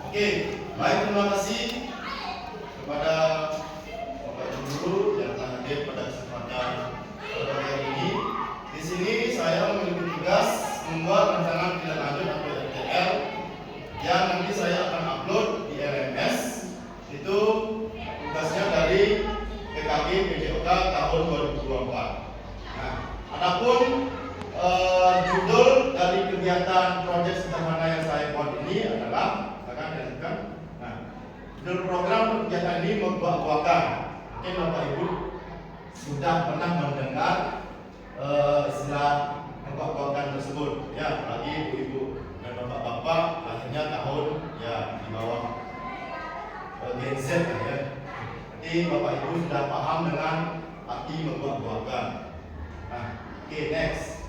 Oke, baik, terima kasih kepada Bapak Ibu Guru yang telah hadir pada kesempatan hari ini. Di sini saya memiliki tugas membuat rencana tindak lanjut atau RTL yang nanti saya akan upload di RMS. Itu tugasnya dari PKG PJOK tahun 2024. Nah, adapun judul dari kegiatan proyek sederhana yang saya buat ini adalah judul program kegiatan ini membuat-buatkan. Mungkin Bapak Ibu sudah pernah mendengar istilah membuat-buatkan tersebut, ya, apalagi ibu-ibu dan bapak-bapak lahirnya tahun ya di bawah Gen Z, ya. Jadi Bapak Ibu sudah paham dengan arti membuat-buatkan. Nah, oke, next.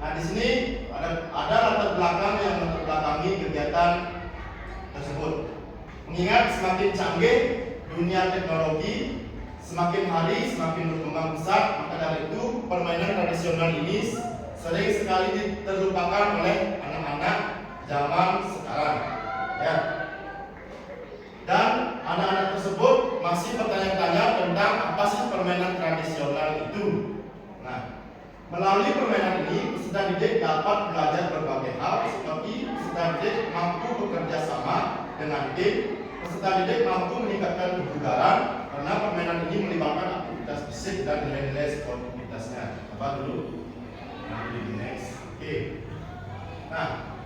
Nah, di sini ada latar belakang yang membelakangi kegiatan tersebut. Mengingat semakin canggih dunia teknologi, semakin hari semakin berkembang pesat, maka dari itu permainan tradisional ini sering sekali terlupakan oleh anak-anak zaman sekarang. Ya. Dan anak-anak tersebut masih bertanya-tanya tentang apa sih permainan tradisional itu. Nah, melalui permainan ini, peserta didik dapat belajar berbagai hal seperti peserta didik mampu bekerja sama dengan tim, peserta didik mampu meningkatkan kebugaran karena permainan ini melibatkan aktivitas fisik dan nilai-nilai sportivitasnya. Apa dulu? Nanti di next. Oke. Nah,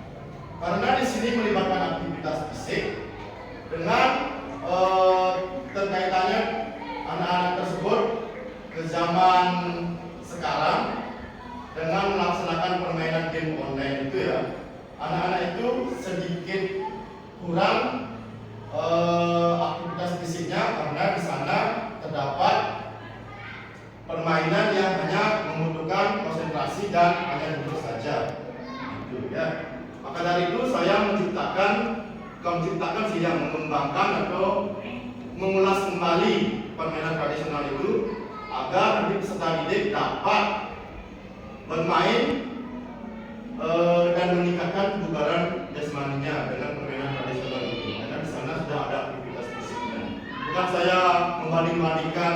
karena di sini melibatkan aktivitas fisik dengan terkaitannya anak-anak tersebut ke zaman sekarang dengan melaksanakan permainan game online itu, ya, anak-anak itu sedikit kurang aktivitas fisiknya karena di sana terdapat permainan yang hanya membutuhkan konsentrasi dan hanya duduk saja, gitu, ya. Maka dari itu saya menciptakan mengembangkan atau mengulas kembali permainan tradisional itu agar nanti peserta didik dapat bermain dan meningkatkan kebugaran jasmaninya dengan permainan tradisional ini. Karena di sana sudah ada aktivitas fisiknya. Bukan saya membanding-bandingkan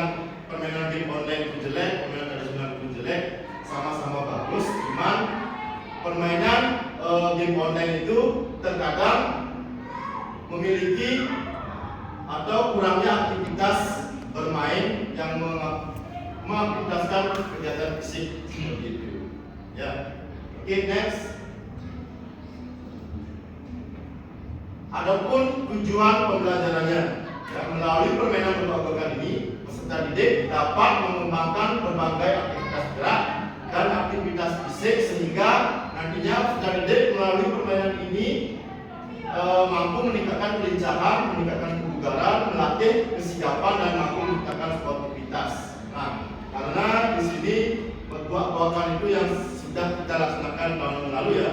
permainan game online itu jelek, permainan tradisional itu jelek, sama-sama bagus. Cuman permainan game online itu terkadang memiliki atau kurangnya aktivitas bermain yang mengaktivitaskan kegiatan fisik seperti itu, ya. Oke, next. Adapun tujuan pembelajarannya, ya, melalui permainan berbagai ini peserta didik dapat mengembangkan berbagai aktivitas gerak dan aktivitas fisik sehingga nantinya peserta didik melalui permainan ini mampu meningkatkan kelincahan, meningkatkan kebugaran, melatih kesigapan dan mampu meningkatkan sportivitas. Nah, karena di sini buat-buatan itu yang sudah kita laksanakan tahun lalu, ya,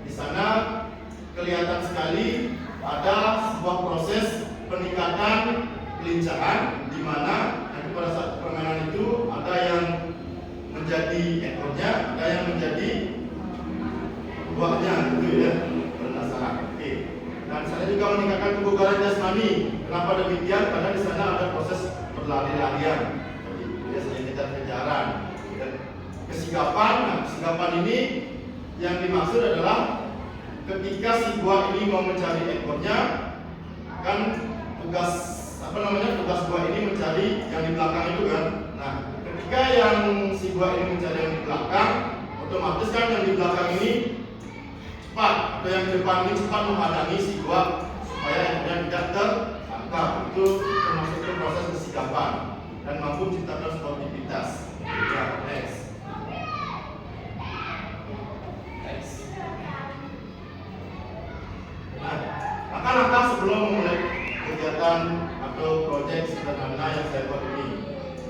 di sana kelihatan sekali ada sebuah proses peningkatan kelincahan di mana nanti pada saat permainan itu ada yang menjadi ekornya, ada yang menjadi buahnya, gitu, ya, berdasarkan. Oke. Dan saya juga meningkatkan kebugaran jasmani. Kenapa demikian? Karena di sana ada proses berlari-larian, biasanya kejar-kejaran. Dan kesigapan, nah, kesigapan ini yang dimaksud adalah ketika si buah ini mau mencari ekornya, kan tugas buah ini mencari yang di belakang itu, kan. Nah, ketika yang si buah ini mencari yang di belakang, otomatis kan yang di belakang ini cepat, atau yang di depan ini cepat menghalangi si buah supaya ekornya tidak tertangkap. Itu termasuk proses kesigapan dan mampu menciptakan sportivitas. Ya, next. Nah, langkah-langkah sebelum memulai kegiatan atau proyek sederhana yang saya buat ini.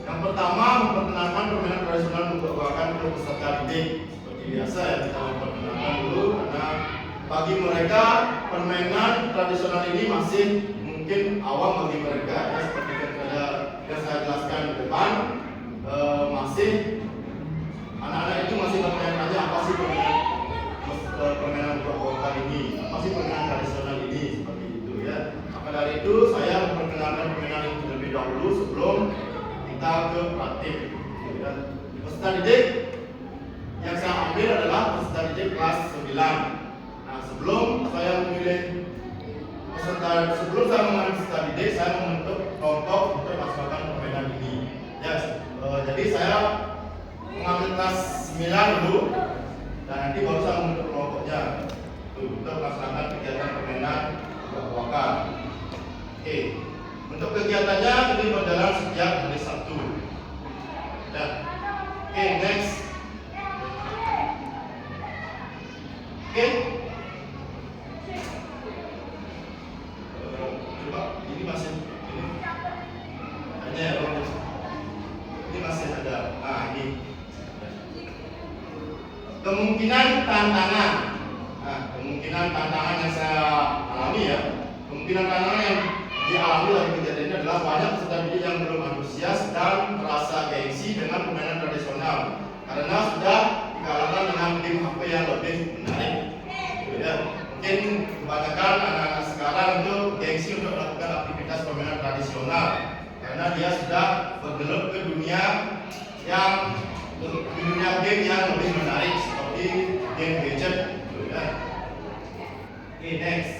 Yang pertama, memperkenalkan permainan tradisional memperkenalkan ke peserta didik. Seperti biasa, ya, kita memperkenalkan dulu karena bagi mereka permainan tradisional ini masih mungkin awam bagi mereka, ya, seperti yang saya jelaskan di depan. Masih anak-anak itu masih bertanya-tanya apa sih permainan ini, apa sih permainan tradisional ini. kita ke praktik. Dan peserta didik yang saya ambil adalah peserta didik kelas 9. Nah, sebelum saya memilih sebelum saya mengambil peserta didik, saya membentuk kelompok untuk melaksanakan permainan ini. Jadi saya mengambil kelas 9 dulu, dan nanti baru saya membentuk kelompoknya untuk melaksanakan kegiatan permainan wakal. Oke, untuk kegiatannya ini berjalan sejak hari Sabtu. Oke, next. Oke. Coba ini masih ini hanya ya, ini masih ada. Nah, ini kemungkinan tantangan. Nah, kemungkinan tantangan yang saya alami ya. Kemungkinan tantangan yang dialami dari kejadian ini adalah banyak peserta didik yang belum antusias dan merasa gengsi dengan permainan tradisional karena sudah dikalahkan dengan game HP yang lebih menarik. Ya, mungkin kebanyakan anak-anak sekarang itu gengsi untuk melakukan aktivitas permainan tradisional karena dia sudah bergelut ke dunia game yang lebih menarik seperti game gadget. Ya. Oke, next.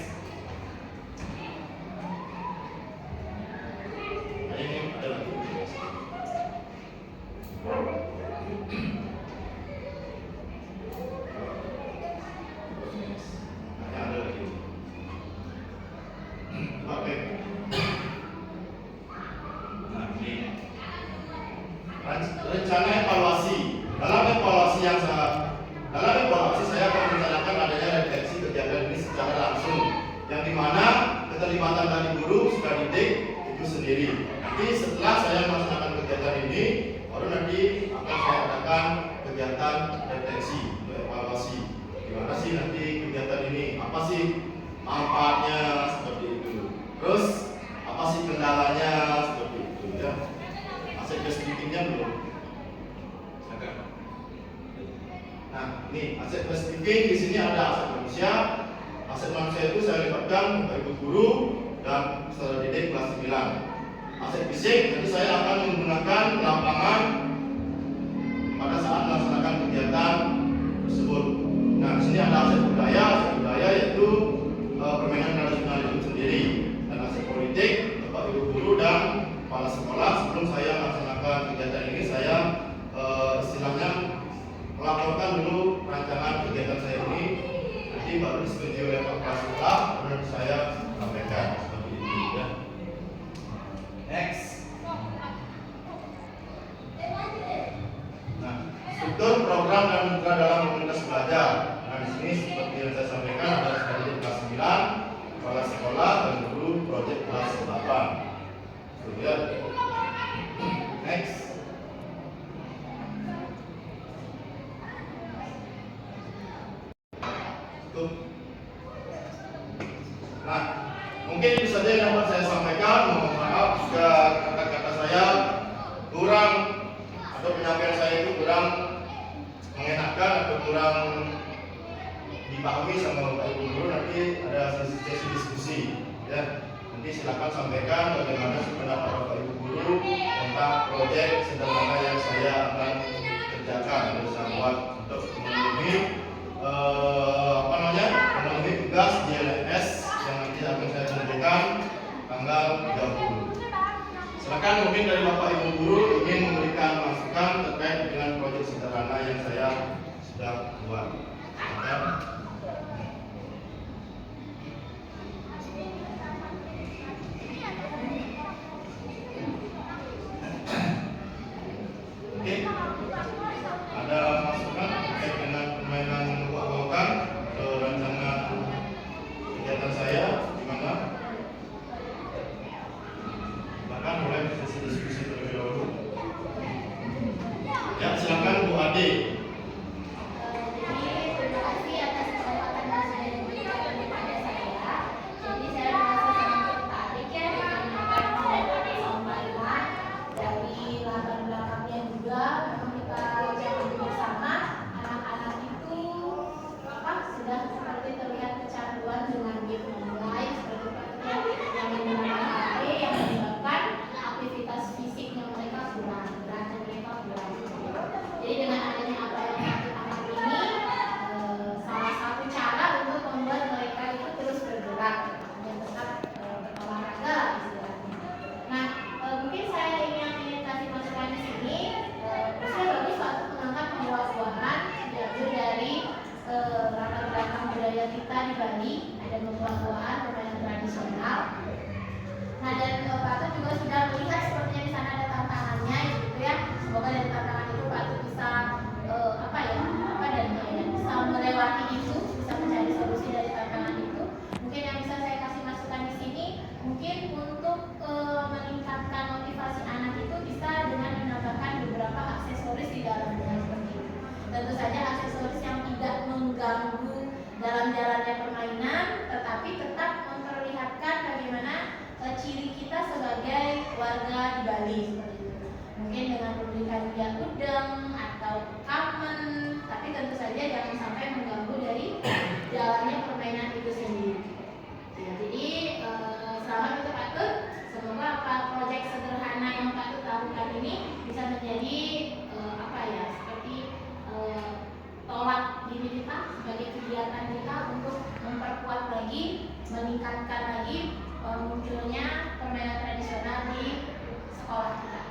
Rencana evaluasi. Dalam evaluasi saya akan merencanakan adanya refleksi kegiatan ini secara langsung, yang dimana keterlibatan dari guru sudah didik itu sendiri. Nanti setelah saya melaksanakan kegiatan ini, baru nanti akan saya adakan kegiatan refleksi untuk evaluasi. Gimana sih nanti kegiatan ini? Apa sih manfaatnya seperti itu? Terus apa sih kendalanya seperti itu ya? Aset spesifiknya belum. Nah, ini aset spesifik di sini ada aset manusia. Aset manusia itu saya libatkan Bapak Ibu guru dan peserta didik kelas 9. Aset fisik nanti saya akan menggunakan lapangan pada saat melaksanakan kegiatan tersebut. Nah, di sini ada aset budaya. Aset budaya yaitu permainan tradisional itu sendiri, dan aset politik Bapak Ibu guru dan kepala sekolah. Sebelum saya melaksanakan kegiatan ini, saya istilahnya melaporkan dulu rancangan kegiatan saya ini, nanti baru disetujui oleh kepala sekolah, kemudian saya sampaikan seperti itu ya. Next. Nah, struktur program dan mitra dalam komunitas belajar. Nah, di sini seperti yang saya sampaikan ada sekolah kelas 9, kepala sekolah dan guru proyek kelas 8. Ya. Next. Nah, mungkin itu saja yang dapat saya sampaikan. Mohon maaf jika kata-kata saya kurang atau penyampaian saya itu kurang mengenakan atau kurang dipahami sama Bapak Ibu guru. Nanti ada sesi diskusi ya. Nanti silakan sampaikan bagaimana pendapat Bapak Ibu guru tentang proyek sederhana yang saya akan kerjakan atau saya buat untuk memenuhi memenuhi tugas di LMS yang nanti akan saya tentukan tanggal 30. Silakan mungkin dari Bapak Ibu guru ingin memberikan masukan terkait dengan proyek sederhana yang saya sudah buat. Oke, ada masukan terkait dengan permainan wakal ke rancangan kegiatan saya gimana? Bahkan mulai sesi diskusi terlebih dahulu. Ya, silakan Bu Ade. Terima kasih atas meningkatkan lagi munculnya permainan tradisional di sekolah kita.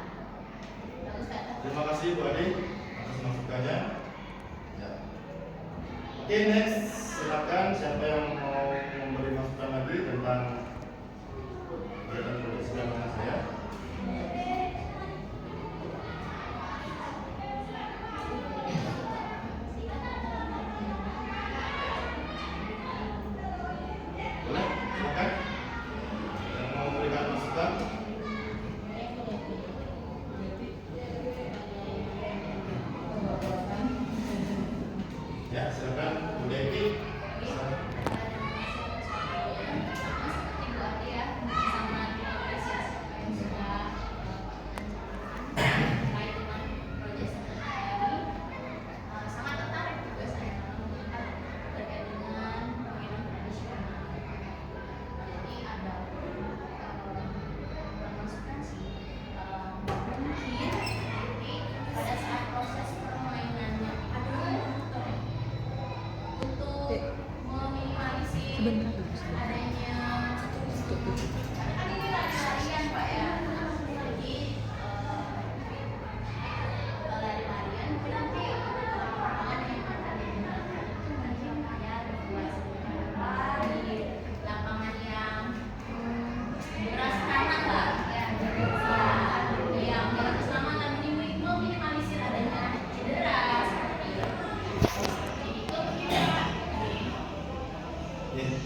Bagus Kak. Terima kasih Bu Ade atas masukannya. Ya. Oke, next silakan siapa yang mau memberi masukan lagi tentang proyek sederhana saya. Boleh, silakan. Yang mau memberikan masukan. Ya, silakan Bu Devi.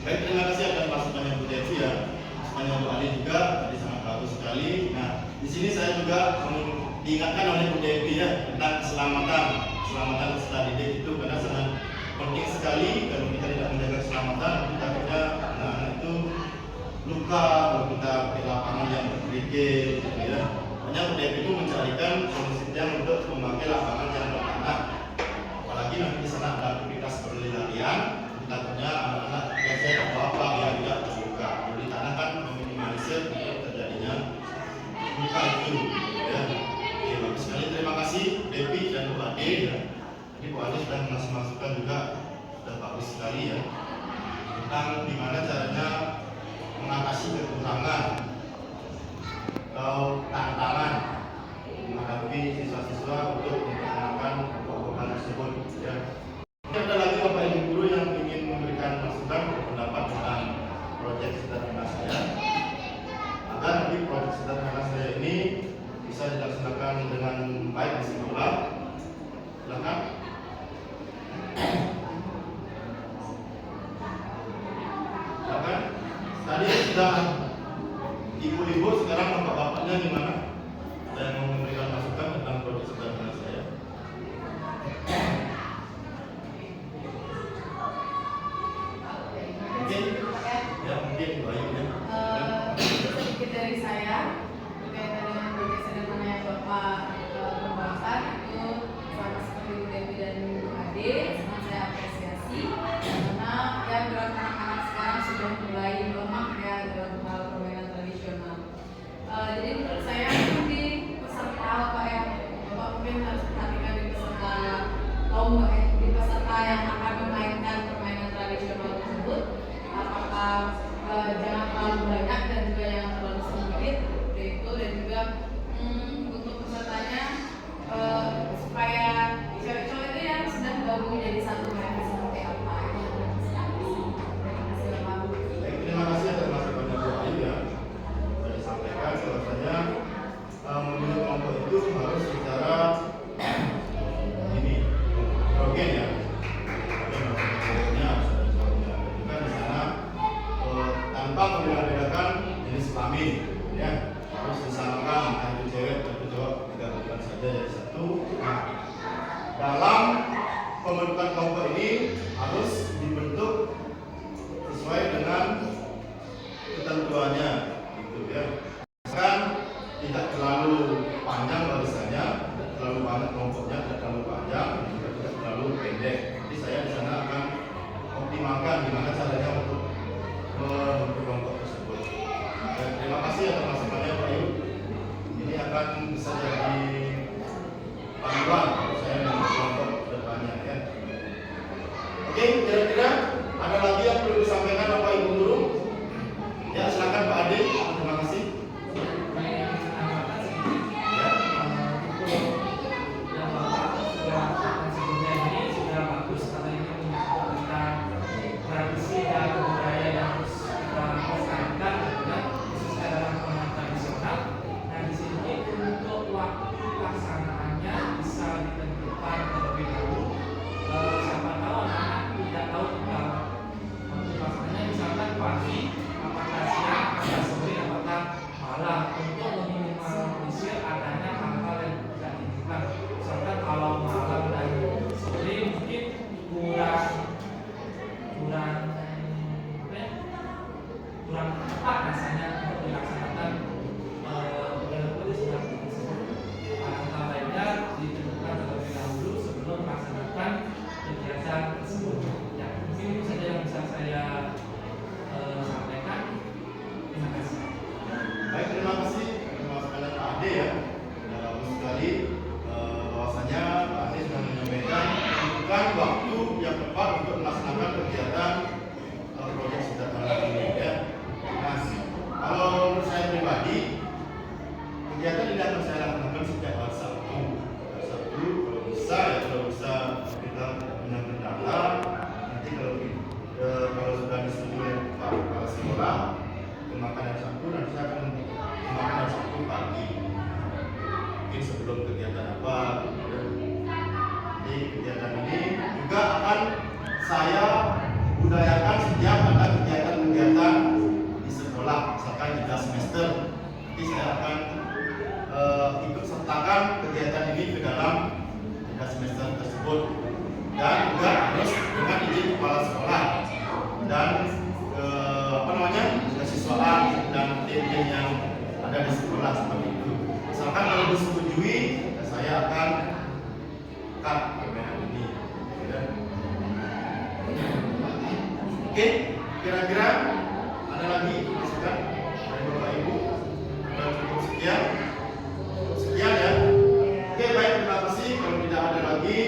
Baik, terima kasih atas masukannya Bu Devi ya. Masukannya Bu Ali juga tadi sangat bagus sekali. Nah, di sini saya juga diingatkan oleh Bu Devi ya tentang keselamatan peserta didik itu karena sangat penting sekali. Kalau kita tidak menjaga keselamatan, kita takutnya anak-anak itu luka kalau kita di lapangan yang berkerikil, gitu ya. Makanya Bu Devi itu mencarikan solusi yang untuk memakai lapangan yang bertanah. Apalagi nanti di sana ada aktivitas berlari-larian, takutnya anak-anak biasanya bapak yang tidak terluka. Jadi tanah kan meminimalisir untuk terjadinya luka itu. Ya. Oke, bagus sekali. Terima kasih Devi dan Bu Ade ya. Jadi Bu Ade sudah mengasih masukan juga sudah bagus sekali ya tentang gimana caranya mengatasi kekurangan atau tantangan menghadapi siswa-siswa untuk memperkenalkan kelompok tersebut ya. Ada lagi Bapak Ibu guru yang ingin memberikan masukan pendapat tentang proyek sederhana saya agar nanti proyek sederhana saya ini bisa dilaksanakan dengan baik di sekolah. Silakan. Silakan. Tadi sudah ibu-ibu, sekarang bapak-bapaknya gimana? Ada yang mau memberikan masukan tentang proyek sederhana saya? Mungkin Bu Ayu ya. Sedikit dari saya berkaitan dengan proyek sederhana yang Bapak kembangkan itu sama seperti Bu Devi dan Bu Ade, sangat saya apresiasi karena ya gerak anak-anak sekarang sudah mulai melemah ya dalam hal permainan tradisional. Jadi menurut saya di peserta Bapak yang Bapak mungkin harus perhatikan di peserta lomba di peserta yang akan memainkan permainan tradisional tersebut, apakah jangan terlalu banyak dan juga jangan terlalu sedikit seperti itu, dan juga untuk pesertanya supaya cewek-cewek itu yang sedang gabung jadi satu mereka seperti apa. Baik, terima kasih atas masukannya Bu Ayu ya. Sudah disampaikan bahwasanya memilih kelompok itu harus secara ini heterogen ya. Tanpa membeda-bedakan jenis kelamin ya, harus disamakan entah itu cewek atau cowok, digabungkan saja jadi satu. Nah, dalam pembentukan kelompok ini harus dibentuk sesuai dengan ketentuannya gitu ya. Kan tidak terlalu panjang barisannya, tidak terlalu banyak kelompoknya, tidak terlalu panjang, juga tidak terlalu pendek. Jadi saya di sana akan optimalkan gimana caranya untuk membentuk kelompok tersebut. Dan terima kasih atas masukannya Pak Yu. Ini akan bisa jadi panduan untuk saya membentuk kelompok depannya ya. Oke, kira-kira ada lagi yang perlu disampaikan Bapak Ibu guru? kurang tepat rasanya untuk dilaksanakan kegiatan tersebut. Alangkah baiknya ditentukan terlebih dahulu sebelum melaksanakan kegiatan tersebut. Ya, mungkin itu saja yang bisa saya sampaikan. Terima kasih. Baik, terima kasih sekalian Pak Ade ya. Sudah bagus sekali bahwasanya Pak Ade sudah menyampaikan bukan waktu yang tepat untuk melaksanakan kegiatan proyek sederhana ini ya. Nah, kalau menurut saya pribadi, kegiatan ini akan saya lakukan setiap hari Sabtu. Hari Sabtu kalau bisa ya, kalau bisa kita menyampaikan data. Nanti kalau sudah disetujui oleh Pak Kepala Sekolah, makanan Sabtu nanti saya akan makanan Sabtu pagi. Mungkin sebelum kegiatan apa. Jadi kegiatan ini juga akan saya budayakan setiap ada kegiatan-kegiatan di sekolah, misalkan jeda semester, nanti saya akan ikut sertakan kegiatan ini ke dalam jeda semester tersebut, dan juga harus dengan izin kepala sekolah dan kesiswaan dan tim-tim yang ada di sekolah seperti itu. Misalkan kalau disetujui, saya akan cut permainan ini. Oke, kira-kira ada lagi masukan dari Bapak Ibu? Cukup sekian. Sekian ya. Oke, baik, terima kasih. Kalau tidak ada lagi,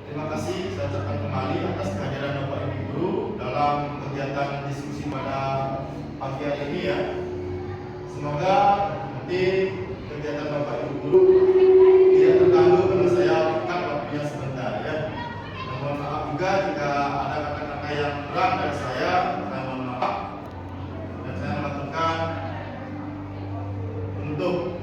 terima kasih. Saya ucapkan kembali atas kehadiran Bapak Ibu guru dalam kegiatan diskusi pada pagi hari ini ya. Semoga nanti kegiatan Bapak Ibu guru tidak terganggu karena saya cut waktunya sebentar ya. Mohon maaf juga jika ada kata-kata yang kurang dari saya mohon maaf. Dan saya melakukan untuk